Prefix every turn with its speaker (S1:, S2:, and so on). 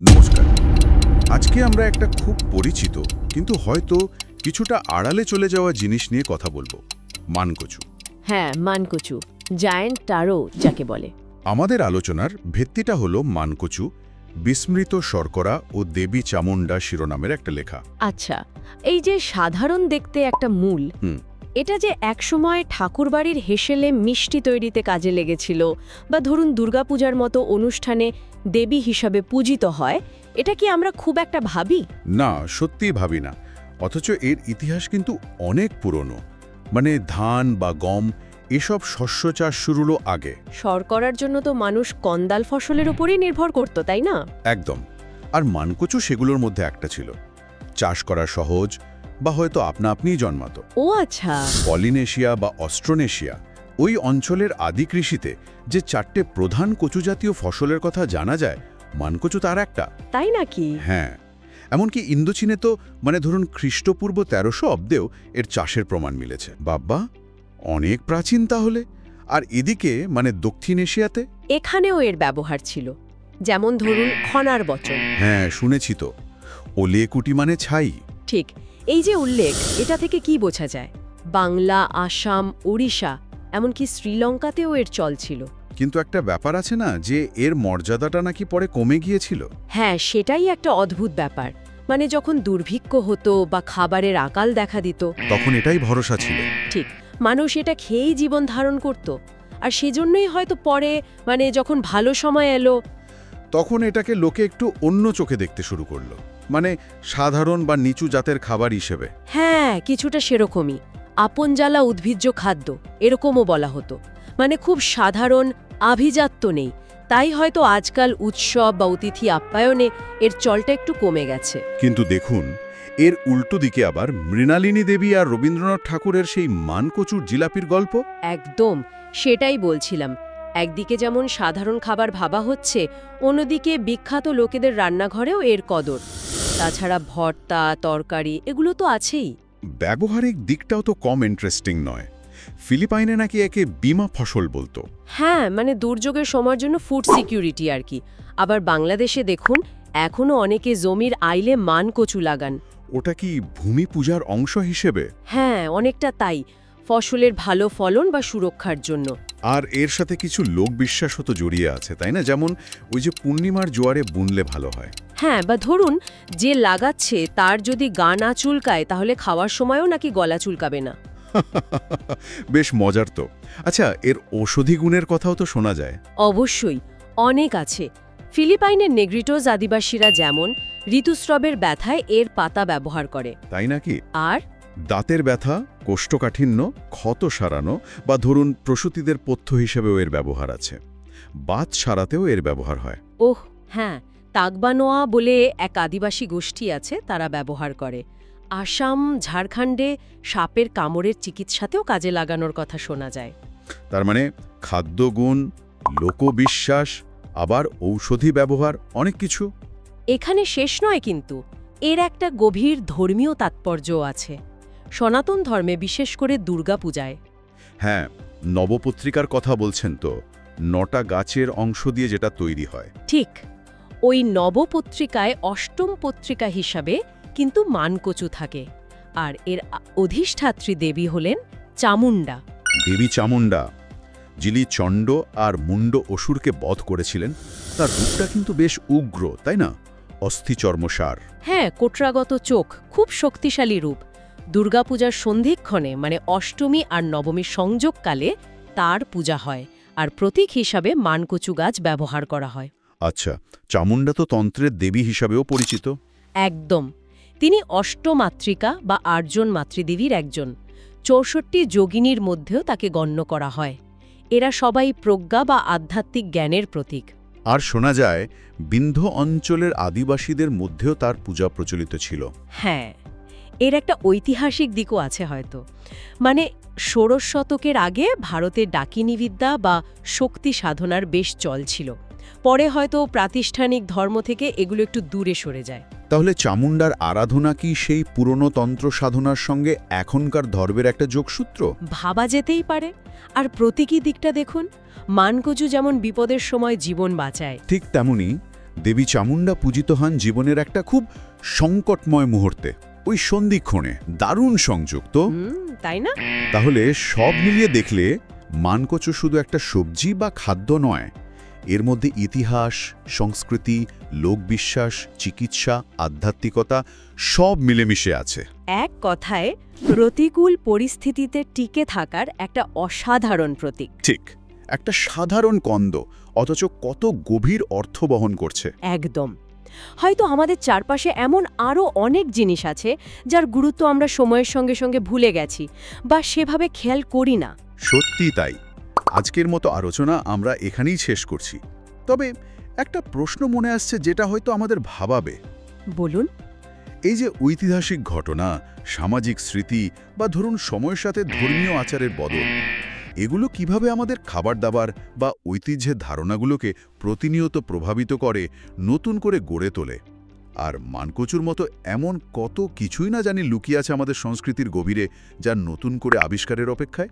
S1: নমস্কার। আজকে আমরা একটা খুব পরিচিত কিন্তু হয়তো কিছুটা আড়ালে চলে যাওয়া জিনিস নিয়ে কথা বলবো, মানকচু।
S2: হ্যাঁ, মানকচু, জায়ান্ট টারো যাকে বলে।
S1: আমাদের আলোচনার ভিত্তিটা হলো মানকচু, বিস্মৃত শর্করা ও দেবী চামুণ্ডা শিরোনামের একটা লেখা।
S2: আচ্ছা, এই যে সাধারণ দেখতে একটা মূল, এটা যে একসময় ঠাকুরবাড়ির হেসেলে মিষ্টি তৈরিতে কাজে লেগেছিল, বা ধরুন দুর্গাপূজার মতো অনুষ্ঠানে দেবী হিসাবে পূজিত হয়, এটা কি আমরা খুব একটা ভাবি?
S1: না, সত্যিই ভাবি না। অথচ এর ইতিহাস কিন্তু অনেক পুরনো। মানে ধান বা গম এসব শস্য চাষ শুরু হলো আগে।
S2: শর্করার জন্য তো মানুষ কন্দাল ফসলের উপরই নির্ভর করত, তাই না?
S1: একদম। আর মানকচু সেগুলোর মধ্যে একটা ছিল। চাষ করা সহজ, বা হয়তো আপনা আপনিই জন্মাতো।
S2: ও আচ্ছা।
S1: পলিনেশিয়া বা অস্ট্রোনেশিয়া, ওই অঞ্চলের আদি কৃষিতে যে 4টে প্রধান কচুজাতীয় ফসলের কথা জানা যায়, মানকচু তার একটা।
S2: তাই নাকি?
S1: হ্যাঁ, এমনকি ইন্দোচীনে তো ধরুন খ্রিস্টপূর্ব 1300 অব্দেও এর চাষের প্রমাণ মিলেছে। বাব্বা, অনেক প্রাচীন তাহলে। আর এদিকে দক্ষিণ এশিয়াতে
S2: এখানেও এর ব্যবহার ছিল, যেমন ধরুন খনার বচন।
S1: হ্যাঁ, শুনেছি তো। ওলে কুটি মানে ছাই।
S2: ঠিক। এই যে উল্লেখ, এটা থেকে কি বোঝা যায়? বাংলা, আসাম, ওড়িশা, এমনকি শ্রীলঙ্কাতেও এর চল ছিল।
S1: কিন্তু একটা ব্যাপার আছে না, যে এর মর্যাদাটা নাকি পরে কমে গিয়েছিল।
S2: হ্যাঁ, সেটাই একটা অদ্ভুত ব্যাপার। মানে যখন দুর্ভিক্ষ হতো বা খাবারের আকাল দেখা দিত,
S1: তখন এটাই ভরসা ছিল।
S2: ঠিক, মানুষ এটা খেয়েই জীবন ধারণ করত। আর সেজন্যই হয়তো পরে যখন ভালো সময় এলো,
S1: তখন এটাকে লোকে একটু অন্য চোখে দেখতে শুরু করলো, সাধারণ বা নিচু জাতের খাবার হিসেবে।
S2: হ্যাঁ, কিছুটা সেরকমই। আপন জ্বালা উদ্ভিজ্জ খাদ্য, এরকমও বলা হতো। খুব সাধারণ, আভিজাত্য নেই। তাই হয়তো আজকাল উৎসব বা অতিথি আপ্যায়নে এর চলটা একটু কমে গেছে।
S1: কিন্তু দেখুন, এর উল্টো দিকে আবার মৃণালিনী দেবী আর রবীন্দ্রনাথ ঠাকুরের সেই মানকচুর জিলাপির গল্প।
S2: একদম, সেটাই বলছিলাম। একদিকে যেমন সাধারণ খাবার ভাবা হচ্ছে, অন্যদিকে বিখ্যাত লোকেদের রান্নাঘরেও এর কদর। তাছাড়া ভর্তা, তরকারি এগুলো তো আছেই।
S1: ব্যবহারিক দিকটাও তো কম ইন্টারেস্টিং নয়। ফিলিপাইনে নাকি একে বীমা ফসল বলতো।
S2: হ্যাঁ, দুর্যোগের সময়ের জন্য ফুড সিকিউরিটি আর কি। আবার বাংলাদেশে দেখুন, এখনো অনেকে জমির আইলে মানকচু লাগান।
S1: ওটা কি ভূমি পূজার অংশ হিসেবে?
S2: হ্যাঁ, অনেকটা তাই। ফসলের ভালো ফলন বা সুরক্ষার জন্য।
S1: আর এর সাথে কিছু লোকবিশ্বাসও তো জড়িয়ে আছে, তাই না? যেমন ওই যে পূর্ণিমার জোয়ারে বুনলে ভালো হয়।
S2: হ্যাঁ, বা ধরুন যে লাগাচ্ছে তার যদি গা না চুলকায়, তাহলে খাওয়ার সময়ও নাকি গলা চুলকাবে না।
S1: বেশ মজার তো। আচ্ছা, এর ঔষধি গুণের কথাও তো শোনা যায়।
S2: অবশ্যই, অনেক আছে। ফিলিপাইনের নেগ্রিটোজ আদিবাসীরা যেমন ঋতুস্রাবের ব্যথায় এর পাতা ব্যবহার করে।
S1: তাই নাকি?
S2: আর
S1: দাঁতের ব্যথা, কোষ্ঠকাঠিন্য, ক্ষত সারানো, বা ধরুন প্রসূতিদের পথ্য হিসেবেও এর ব্যবহার আছে। বাত সারাতেও এর ব্যবহার হয়।
S2: ওহ হ্যাঁ, তাকবানোয়া বলে এক আদিবাসী গোষ্ঠী আছে, তারা ব্যবহার করে। আসাম, ঝাড়খণ্ডে সাপের কামড়ের চিকিৎসাতেও কাজে লাগানোর কথা শোনা যায়।
S1: তার খাদ্যগুণ, লোকবিশ্বাস, আবার ঔষধি ব্যবহার, অনেক কিছু।
S2: এখানে শেষ নয় কিন্তু, এর একটা গভীর ধর্মীয় তাৎপর্যও আছে। সনাতন ধর্মে, বিশেষ করে দুর্গাপূজায়।
S1: হ্যাঁ, নবপত্রিকার কথা বলছেন তো? 9টা গাছের অংশ দিয়ে যেটা তৈরি হয়।
S2: ঠিক, ওই নবপত্রিকায় অষ্টম পত্রিকা হিসাবে কিন্তু মানকচু থাকে। আর এর অধিষ্ঠাত্রী দেবী হলেন চামুণ্ডা।
S1: দেবী চামুণ্ডা, যিনি চণ্ড আর মুণ্ড অসুরকে বধ করেছিলেন। তার রূপটা কিন্তু বেশ উগ্র, তাই না? অস্থিচর্মসার।
S2: হ্যাঁ, কোটরাগত চোখ, খুব শক্তিশালী রূপ। দুর্গাপূজার সন্ধিক্ষণে অষ্টমী আর নবমীর সংযোগকালে তার পূজা হয়, আর প্রতীক হিসাবে মানকচু গাছ ব্যবহার করা হয়।
S1: আচ্ছা, চামুণ্ডা তো তন্ত্রের দেবী হিসাবেও পরিচিত।
S2: একদম। তিনি অষ্টমাতৃকা বা আর্জন মাতৃদেবীর একজন। 64 যোগিনীর মধ্যেও তাকে গণ্য করা হয়। এরা সবাই প্রজ্ঞা বা আধ্যাত্মিক জ্ঞানের প্রতীক।
S1: আর শোনা যায় বিন্ধ্য অঞ্চলের আদিবাসীদের মধ্যেও তার পূজা প্রচলিত ছিল।
S2: হ্যাঁ, এর একটা ঐতিহাসিক দিকও আছে হয়তো। ষোড়শ শতকের আগে ভারতে ডাকিনীবিদ্যা বা শক্তি সাধনার বেশ চল ছিল। পরে হয়তো প্রাতিষ্ঠানিক ধর্ম থেকে এগুলো একটু দূরে সরে যায়।
S1: তাহলে চামুণ্ডার আরাধনা কি সেই পুরনো তন্ত্র সাধনার সঙ্গে এখনকার ধর্মের একটা যোগসূত্র?
S2: ভাবা যেতেই পারে। আর প্রতীকী দিকটা দেখুন, মানকচু যেমন বিপদের সময় জীবন বাঁচায়,
S1: ঠিক তেমনি দেবী চামুণ্ডা পূজিত হন জীবনের একটা খুব সংকটময় মুহূর্তে, ওই সন্ধিক্ষণে। দারুণ সংযুক্ত,
S2: তাই না?
S1: তাহলে সব মিলিয়ে দেখলে মানকচু শুধু একটা সবজি বা খাদ্য নয়, এর মধ্যে ইতিহাস, সংস্কৃতি, লোকবিশ্বাস, চিকিৎসা, আধ্যাত্মিকতা সব মিলেমিশে আছে।
S2: এক কথায় প্রতিকূল পরিস্থিতিতে টিকে থাকার একটা অসাধারণ প্রতীক।
S1: ঠিক, একটা সাধারণ কন্দ অথচ কত গভীর অর্থ বহন করছে।
S2: একদম। হয়তো আমাদের চারপাশে এমন আরও অনেক জিনিস আছে যার গুরুত্ব আমরা সময়ের সঙ্গে সঙ্গে ভুলে গেছি বা সেভাবে খেয়াল করি না।
S1: সত্যি তাই। আজকের মতো আলোচনা আমরা এখানেই শেষ করছি। তবে একটা প্রশ্ন মনে আসছে যেটা হয়তো আমাদের ভাবাবে।
S2: বলুন।
S1: এই যে ঐতিহাসিক ঘটনা, সামাজিক স্মৃতি বা ধরুন সময়ের সাথে ধর্মীয় আচারের বদল, এগুলো কিভাবে আমাদের খাবার দাবার বা ঐতিহ্যের ধারণাগুলোকে প্রতিনিয়ত প্রভাবিত করে, নতুন করে গড়ে তোলে। আর মানকচুর মতো এমন কত কিছুই না জানি লুকিয়ে আছে আমাদের সংস্কৃতির গভীরে, যা নতুন করে আবিষ্কারের অপেক্ষায়।